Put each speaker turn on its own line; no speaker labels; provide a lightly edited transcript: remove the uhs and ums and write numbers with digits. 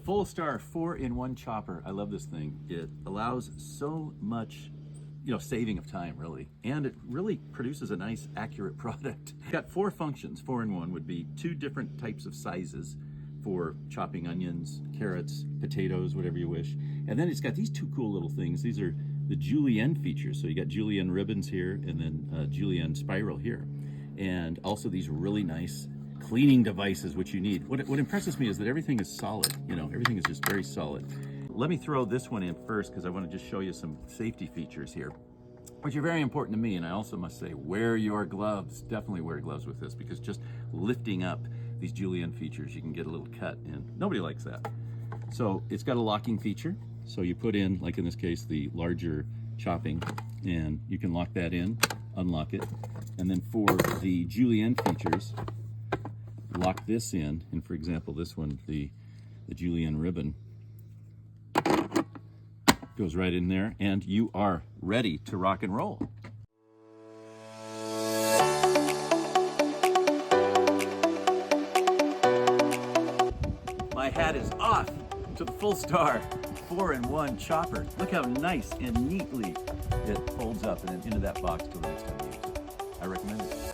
Fullstar 4-in-1 chopper. I love this thing. It allows so much, saving of time really, and it really produces a nice, accurate product. It's got 4 functions. 4-in-1 would be 2 different types of sizes for chopping onions, carrots, potatoes, whatever you wish. And then it's got these 2 cool little things. These are the julienne features. So you got julienne ribbons here, and then julienne spiral here. And also these really nice cleaning devices, which you need. What impresses me is that everything is solid. Everything is just very solid. Let me throw this one in first because I want to just show you some safety features here, which are very important to me. And I also must say, wear your gloves. Definitely wear gloves with this, because just lifting up these julienne features, you can get a little cut, and nobody likes that. So it's got a locking feature. So you put in, like in this case, the larger chopping, and you can lock that in, unlock it. And then for the julienne features, lock this in, and for example, this one, the julienne ribbon, goes right in there, and you are ready to rock and roll. My hat is off to the Fullstar 4-in-1 chopper. Look how nice and neatly it folds up and then into that box till the next time you use it. I recommend it.